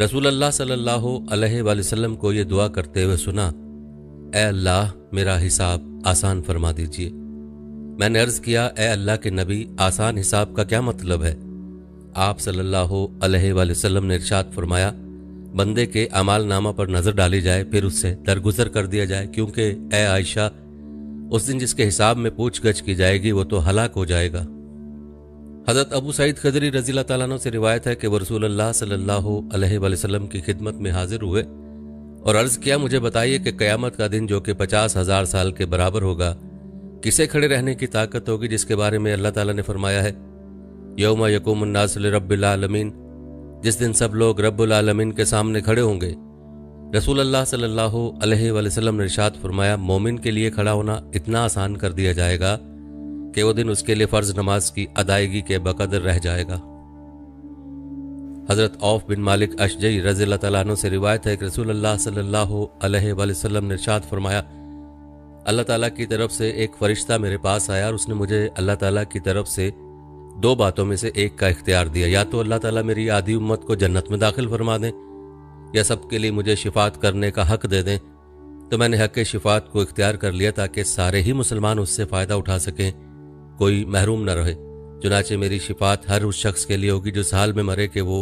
रसूल अल्लाह सल्लल्लाहु अलैहि वसल्लम को ये दुआ करते हुए सुना, ए अल्लाह मेरा हिसाब आसान फरमा दीजिए। मैंने अर्ज़ किया, ए अल्लाह के नबी, आसान हिसाब का क्या मतलब है? आप सल्लल्लाहु अलैहि वसल्लम ने इरशाद फरमाया, बंदे के अमाल नामा पर नज़र डाली जाए, फिर उससे दरगुजर कर दिया जाए, क्योंकि ए आयशा, उस दिन जिसके हिसाब में पूछगछ की जाएगी वो तो हलाक हो जाएगा। हज़रत अबू सईद खदरी रज़ी अल्लाह तआला अन्हु से रिवायत है कि वो रसूल अल्लाह सल्लल्लाहु अलैहि वसल्लम की खिदमत में हाजिर हुए और अर्ज़ किया, मुझे बताइए कि क़यामत का दिन जो कि 50,000 साल के बराबर होगा, किसे खड़े रहने की ताकत होगी, जिसके बारे में अल्लाह ताला ने फरमाया है, यौम यक़ूमुन नासु लिरब्बिल आलमीन, जिस दिन सब लोग रब्बुल आलमीन के सामने खड़े होंगे। रसूल अल्लाह सल्लल्लाहु अलैहि वसल्लम ने इरशाद फरमाया, मोमिन के लिए खड़ा होना इतना आसान कर दिया जाएगा कि वो दिन उसके लिए फ़र्ज नमाज की अदायगी के बकदर रह जाएगा। हज़रत औफ बिन मालिक अशजई रज़ी अल्लाह तआला अन्हु से रिवायत है कि रसूल अल्लाह सल्लल्लाहु अलैहि वसल्लम ने इरशाद फरमाया, अल्लाह ताला की तरफ से एक फ़रिश्ता मेरे पास आया और उसने मुझे अल्लाह ताला की तरफ से दो बातों में से एक का इख्तियार दिया, या तो अल्लाह ताला मेरी आधी उम्मत को जन्नत में दाखिल फरमा दें या सबके लिए मुझे शिफात करने का हक दे दें। तो मैंने हक़ शिफात को इख्तियार कर लिया ताकि सारे ही मुसलमान उससे फ़ायदा उठा सकें, कोई महरूम न रहे। चुनाचे मेरी शिफात हर उस शख्स के लिए होगी जो इस हाल में मरे कि वो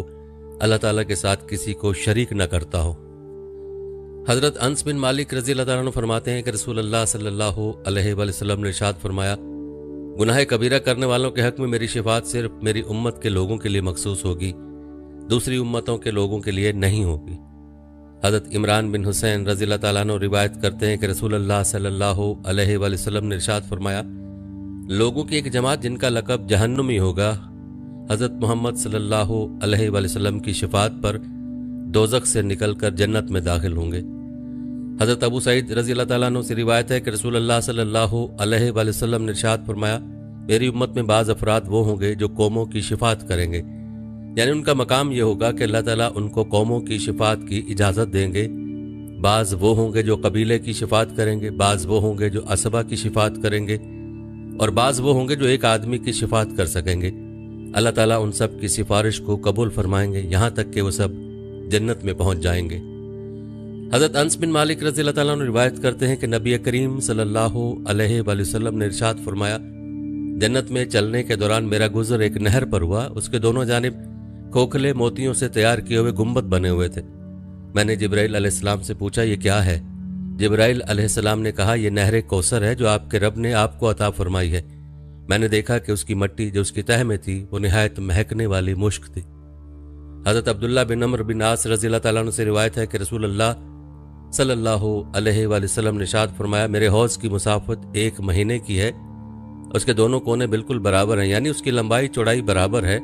अल्लाह ताला के साथ किसी को शरीक न करता हो। हज़रत अनस बिन मालिक रज़ी अल्लाह तआला अन्हु फरमाते हैं कि रसूल अल्लाह सल्लल्लाहु अलैहि वसल्लम ने इरशाद फरमाया, गुनाह कबीरा करने वालों के हक़ में मेरी शिफात सिर्फ मेरी उम्मत के लोगों के लिए मखसूस होगी, दूसरी उम्मतों के लोगों के लिए नहीं होगी। हज़रत इमरान बिन हुसैन रज़ी अल्लाह तआला अन्हु रिवायत करते हैं कि रसूल अल्लाह सल्लल्लाहु अलैहि वसल्लम ने इरशाद फरमाया, लोगों की एक जमात जिनका लक़ब जहन्नुमी होगा, हज़रत मोहम्मद सल्लल्लाहु अलैहि वसल्लम की शिफात पर दोज़ख से निकलकर जन्नत में दाखिल होंगे। हज़रत अबू सईद रज़ी अल्लाह तआला अन्हु से रिवायत है कि रसूल अल्लाह सल्लल्लाहु अलैहि वसल्लम ने इरशाद फरमाया, मेरी उम्मत में बाज़ अफराद वो होंगे जो कौमों की शिफात करेंगे, यानी उनका मकाम ये होगा कि अल्लाह ताला उनको कौमों की शिफात की इजाज़त देंगे। बाज़ वो होंगे जो कबीले की शिफात करेंगे, बाज़ वो होंगे जो असबा की शिफात करेंगे और बाज़ वो होंगे जो एक आदमी की शिफात कर सकेंगे। अल्लाह ताला उन सब की सिफारिश को कबूल फरमाएंगे, यहाँ तक कि वो सब जन्नत में पहुँच जाएंगे। हज़रत अनस बिन मालिक रज़ी अल्लाह तआला अन्हु रिवायत करते हैं कि नबी करीम सल्लल्लाहु अलैहि वसल्लम ने इरशाद फरमाया, जन्नत में चलने के दौरान मेरा गुज़र एक नहर पर हुआ, उसके दोनों जानिब खोखले मोतियों से तैयार किए हुए गुंबद बने हुए थे। मैंने जिब्राइल अलैहिस्सलाम से पूछा, ये क्या है? जिब्राइल अलैहिस्सलाम ने कहा, यह नहर कौसर है जो आपके रब ने आपको अता फरमाई है। मैंने देखा कि उसकी मट्टी जो उसकी तह में थी वो निहायत महकने वाली मुश्क थी। हज़रत अब्दुल्ला बिन अम्र बिन आस रज़ी अल्लाह तआला अन्हु से रिवायत है कि रसूल अल्लाह सल्लल्लाहु अलैहि वसल्लम ने इरशाद फरमाया, मेरे हौज़ की मुसाफत 1 महीने की है, उसके दोनों कोने बिल्कुल बराबर हैं, यानी उसकी लंबाई चौड़ाई बराबर है,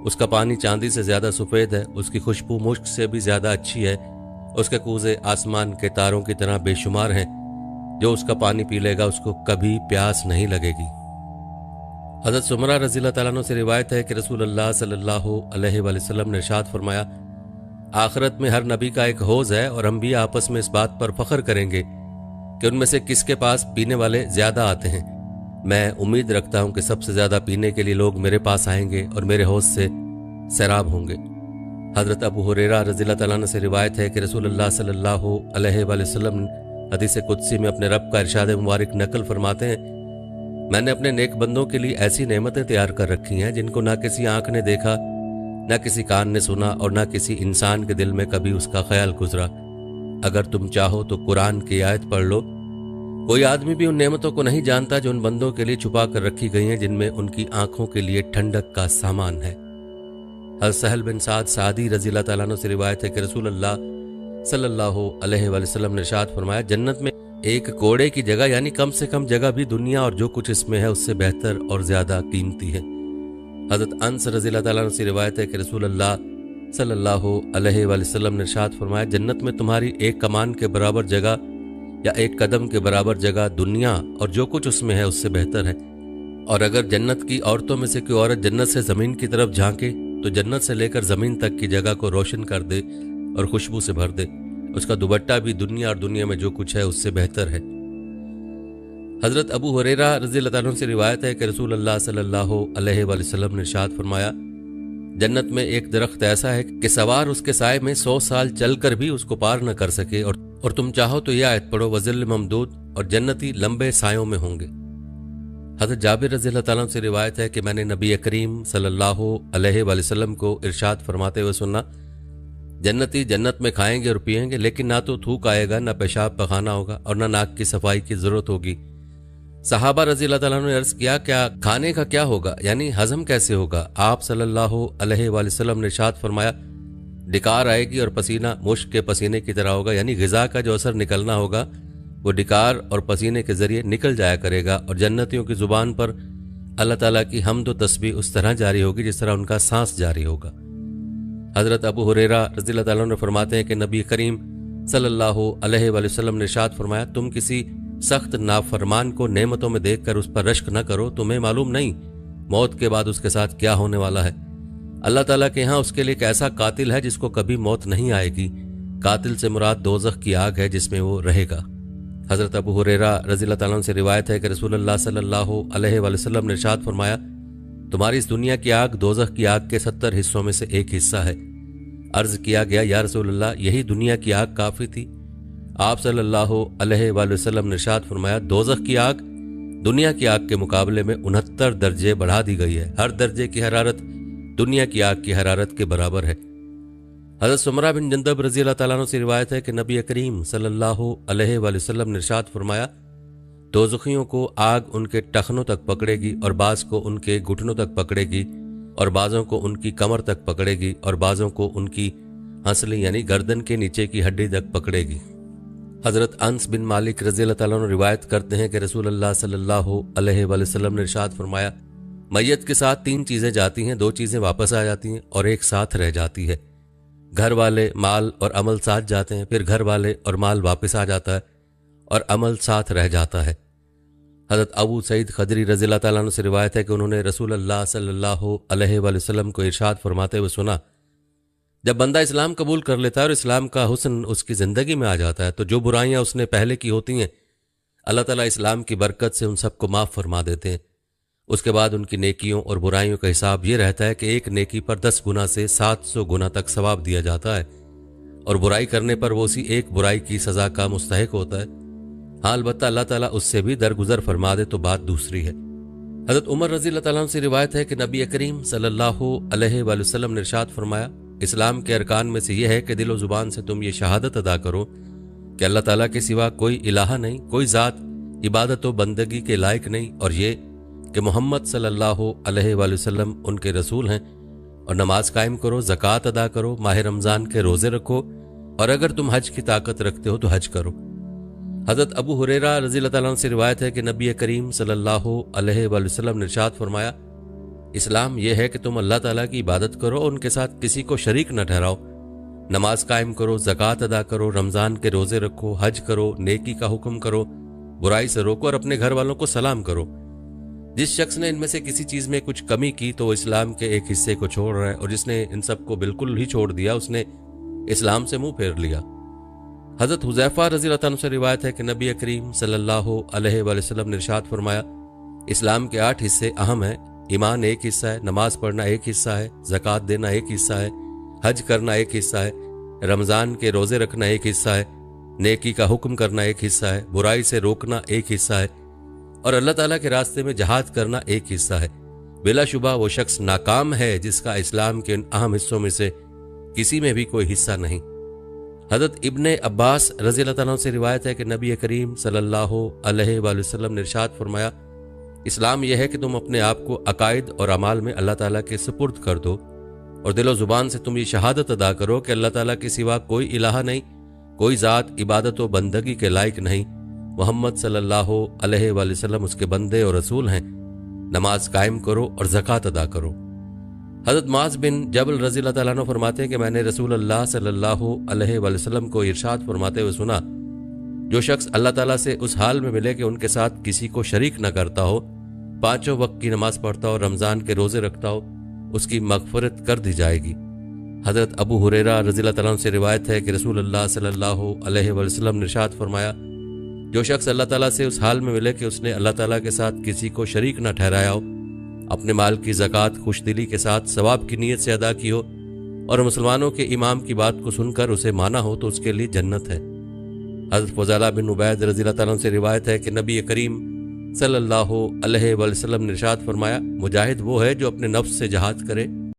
उसका पानी चांदी से ज़्यादा सफ़ेद है, उसकी खुशबू मुश्क से भी ज़्यादा अच्छी है, उसके कूज़े आसमान के तारों की तरह बेशुमार हैं, जो उसका पानी पी लेगा उसको कभी प्यास नहीं लगेगी। हज़रत सुमरा रज़ी अल्लाह तआला अन्हु से रिवायत है कि रसूल अल्लाह सल्लल्लाहु अलैहि वसल्लम ने इरशाद फरमाया, आखिरत में हर नबी का एक हौज़ है और हम भी आपस में इस बात पर फ़ख्र करेंगे कि उनमें से किसके पास पीने वाले ज़्यादा आते हैं। मैं उम्मीद रखता हूं कि सबसे ज़्यादा पीने के लिए लोग मेरे पास आएंगे और मेरे हौज़ से सैराब होंगे। हज़रत अबू हुरैरा रज़ी अल्लाह तआला अन्हु से रिवायत है कि रसूल अल्लाह सल्लल्लाहु अलैहि वसल्लम हदीस कुदसी में अपने रब का इरशाद मुबारक नकल फरमाते हैं, मैंने अपने नेक बंदों के लिए ऐसी नेमतें तैयार कर रखी हैं जिनको ना किसी आंख ने देखा, ना किसी कान ने सुना और ना किसी इंसान के दिल में कभी उसका ख्याल गुजरा। अगर तुम चाहो तो कुरान की आयत पढ़ लो, कोई आदमी भी उन नेमतों को नहीं जानता जो उन बंदों के लिए छुपा कर रखी गई हैं, जिनमें उनकी आंखों के लिए ठंडक का सामान है। हज़रत सहल बिन साद सादी रज़ी अल्लाह तआला अन्हु से रिवायत है कि रसूल अल्लाह सल्लल्लाहु अलैहि वसल्लम ने इरशाद फरमाया, जन्नत में एक कोड़े की जगह यानी कम से कम जगह भी दुनिया और जो कुछ इसमें है उससे बेहतर और ज़्यादा कीमती है। हज़रत अनस रज़ी अल्लाह तआला अन्हु से रिवायत है कि रसूल अल्लाह सल्लल्लाहु अलैहि वसल्लम ने इरशाद फरमाया, जन्नत में तुम्हारी एक कमान के बराबर जगह या एक कदम के बराबर जगह दुनिया और जो कुछ उसमें है उससे बेहतर है। और अगर जन्नत की औरतों में से कोई औरत जन्नत से ज़मीन की तरफ झांके तो जन्नत से लेकर ज़मीन तक की जगह को रोशन कर दे और खुशबू से भर दे, उसका दुपट्टा भी दुनिया और दुनिया में जो कुछ है उससे बेहतर है। हज़रत अबू हुरैरा रज़ी अल्लाह अन्हु से रिवायत है कि रसूल अल्लाह सल्लल्लाहु अलैहि वसल्लम ने इरशाद फरमाया, जन्नत में एक दरख्त ऐसा है कि सवार उसके साए में 100 साल चलकर भी उसको पार न कर सके, और तुम चाहो तो यह आयत पढ़ो, वज़िल ममदूद, और जन्नती लंबे सायों में होंगे। हज़रत जाबिर रज़ियल्लाहु ताला से रिवायत है कि मैंने नबी करीम सल्लल्लाहु अलैहि वसल्लम को इरशाद फरमाते हुए सुना, जन्नती जन्नत में खाएंगे और पिएंगे, लेकिन ना तो थूक आएगा, ना पेशाब पखाना होगा, और ना नाक की सफाई की जरूरत होगी। सहाबा रज़ियल्लाहु ताला ने अर्ज किया, क्या खाने का क्या होगा, यानी हजम कैसे होगा? आप सल्लल्लाहु अलैहि वसल्लम ने इरशाद फरमाया, डिकार आएगी और पसीना मुश्क के पसीने की तरह होगा, यानी ग़िज़ा का जो असर निकलना होगा वो डिकार और पसीने के जरिए निकल जाया करेगा, और जन्नतियों की ज़ुबान पर अल्लाह ताला की हम्द व तस्बीह उस तरह जारी होगी जिस तरह उनका सांस जारी होगा। हज़रत अबू हुरैरा रज़ियल्लाहु ताला अन्हु फरमाते हैं कि नबी करीम सल्लल्लाहु अलैहि वसल्लम ने इरशाद फरमाया, तुम किसी सख्त नाफरमान को नेमतों में देखकर उस पर रश्क न करो, तुम्हें मालूम नहीं मौत के बाद उसके साथ क्या होने वाला है। अल्लाह ताला के यहाँ उसके लिए एक ऐसा कातिल है जिसको कभी मौत नहीं आएगी। कातिल से मुराद दोज़ख की आग है जिसमें वो रहेगा। हज़रत अबू हुरैरा रज़ियल्लाहु ताला अन्हु से रिवायत है कि रसूलुल्लाह सल्लल्लाहु अलैहि वसल्लम ने इरशाद फरमाया, तुम्हारी इस दुनिया की आग दोज़ख की आग के 70 हिस्सों में से एक हिस्सा है। अर्ज किया गया, या रसूलल्लाह, यही दुनिया की आग काफ़ी थी? आप सल्लल्लाहु अलैहि वसल्लम ने इरशाद फरमाया, दोज़ख की आग दुनिया की आग के मुकाबले में 69 दर्जे बढ़ा दी गई है। हर दर्जे की हरारत दुनिया की आग की हरारत के बराबर है। हज़रत सुमरा बिन जंदब रज़ियल्लाहु ताला अन्हु से रिवायत है कि नबी करीम सल्लल्लाहु अलैहि वसल्लम ने इरशाद फरमाया, दोज़खियों को आग उनके टखनों तक पकड़ेगी, और बाज़ को उनके घुटनों तक पकड़ेगी, और बाज़ों को उनकी कमर तक पकड़ेगी, और बाज़ों को उनकी हंसली यानी गर्दन के नीचे की हड्डी तक पकड़ेगी। हज़रत अनस बिन मालिक रज़ियल्लाहु ताला अन्हु रिवायत करते हैं कि रसूलुल्लाह सल्लल्लाहु अलैहि वसल्लम ने इरशाद फरमाया, मैयत के साथ 3 चीज़ें जाती हैं, 2 चीज़ें वापस आ जाती हैं और एक साथ रह जाती है। घर वाले, माल और अमल साथ जाते हैं, फिर घर वाले और माल वापस आ जाता है और अमल साथ रह जाता है। हज़रत अबू सईद खदरी रज़ियल्लाहु ताला अन्हु से रिवायत है कि उन्होंने रसूलुल्लाह सल्लल्लाहु अलैहि वसल्लम को इरशाद फरमाते हुए सुना, जब बंदा इस्लाम कबूल कर लेता है और इस्लाम का हुस्न उसकी ज़िंदगी में आ जाता है, तो जो बुराइयां उसने पहले की होती हैं अल्लाह ताला इस्लाम की बरकत से उन सबको माफ़ फरमा देते हैं। उसके बाद उनकी नेकियों और बुराइयों का हिसाब ये रहता है कि एक नेकी पर 10 गुना से 700 गुना तक सवाब दिया जाता है, और बुराई करने पर वो उसी एक बुराई की सज़ा का मुस्तहिक होता है। हाँ, अलबत्ता अल्लाह ताला उससे भी दरगुजर फरमा दे तो बात दूसरी है। हज़रत उमर रज़ियल्लाहु ताला अन्हु से रिवायत है कि नबी करीम सल्लल्लाहु अलैहि वसल्लम ने इरशाद फरमाया, इस्लाम के अरकान में से यह है कि दिलो ज़ुबान से तुम ये शहादत अदा करो कि अल्लाह ताला के सिवा कोई इलाहा नहीं, कोई ज़ात इबादत व बंदगी के लायक नहीं, और ये कि मोहम्मद सल्लल्लाहु अलैहि वसल्लम उनके रसूल हैं, और नमाज कायम करो, ज़कात अदा करो, माह रमज़ान के रोज़े रखो, और अगर तुम हज की ताकत रखते हो तो हज करो। हज़रत अबू हुरैरा रज़ियल्लाहु ताला अन्हु से रिवायत है कि नबी करीम सल्लल्लाहु अलैहि वसल्लम ने इरशाद फरमाया, इस्लाम यह है कि तुम अल्लाह ताला की इबादत करो और उनके साथ किसी को शरीक न ठहराओ, नमाज कायम करो, ज़कात अदा करो, रमज़ान के रोज़े रखो, हज करो, नेकी का हुक्म करो, बुराई से रोको, और अपने घर वालों को सलाम करो। जिस शख्स ने इनमें से किसी चीज़ में कुछ कमी की तो वो इस्लाम के एक हिस्से को छोड़ रहा है, और जिसने इन सब को बिल्कुल ही छोड़ दिया उसने इस्लाम से मुंह फेर लिया। हज़रत हुज़ैफा रज़ियल्लाहु ताला अन्हु से रिवायत है कि नबी करीम सल्लल्लाहु अलैहि वसल्लम ने इरशाद फरमाया, इस्लाम के 8 हिस्से अहम हैं। ईमान एक हिस्सा है, नमाज पढ़ना एक हिस्सा है, ज़कात देना एक हिस्सा है, हज करना एक हिस्सा है, रमज़ान के रोज़े रखना एक हिस्सा है, नेकी का हुक्म करना एक हिस्सा है, बुराई से रोकना एक हिस्सा है, और अल्लाह ताला के रास्ते में जहाद करना एक हिस्सा है। बिलाशुबा वो शख्स नाकाम है जिसका इस्लाम के इन अहम हिस्सों में से किसी में भी कोई हिस्सा नहीं। हज़रत इब्ने अब्बास रज़ियल्लाहु ताला से रिवायत है कि नबी करीम सल्लल्लाहु अलैहि वसल्लम ने इरशाद फरमाया, इस्लाम यह है कि तुम अपने आप को अकायद और अमाल में अल्लाह ताला के सुपुर्द कर दो, और दिलो ज़ुबान से तुम ये शहादत अदा करो कि अल्लाह ताला के सिवा कोई इलाहा नहीं, कोई ज़ात इबादत व बंदगी के लायक नहीं, मोहम्मद सल्लल्लाहु अलैहि वसल्लम उसके बंदे और रसूल हैं। नमाज कायम करो और ज़कात अदा करो। हज़रत माज़ बिन जबल रज़ियल्लाहु ताला अन्हु फरमाते हैं कि मैंने रसूलुल्लाह सल्लल्लाहु अलैहि वसल्लम को इरशाद फरमाते हुए सुना, जो शख्स अल्लाह ताला से उस हाल में मिले कि उनके साथ किसी को शरीक न करता हो, 5 वक्त की नमाज पढ़ता हो, रमज़ान के रोज़े रखता हो, उसकी मग़फ़िरत कर दी जाएगी। हज़रत अबू हुरैरा रज़ियल्लाहु ताला अन्हु से रिवायत है कि रसूलुल्लाह सल्लल्लाहु अलैहि वसल्लम ने इरशाद फरमाया, जो शख्स अल्लाह ताला से उस हाल में मिले कि उसने अल्लाह ताला के साथ किसी को शरीक न ठहराया हो, اپنے مال کی زکوٰۃ خوش دلی کے ساتھ ثواب کی نیت سے ادا کی ہو اور مسلمانوں کے امام کی بات کو سن کر اسے مانا ہو تو اس کے لیے جنت ہے۔ حضرت فضالہ بن عبید رضی اللہ تعالیٰ عنہ سے روایت ہے کہ نبی کریم صلی اللہ علیہ وسلم نے ارشاد فرمایا، مجاہد وہ ہے جو اپنے نفس سے جہاد کرے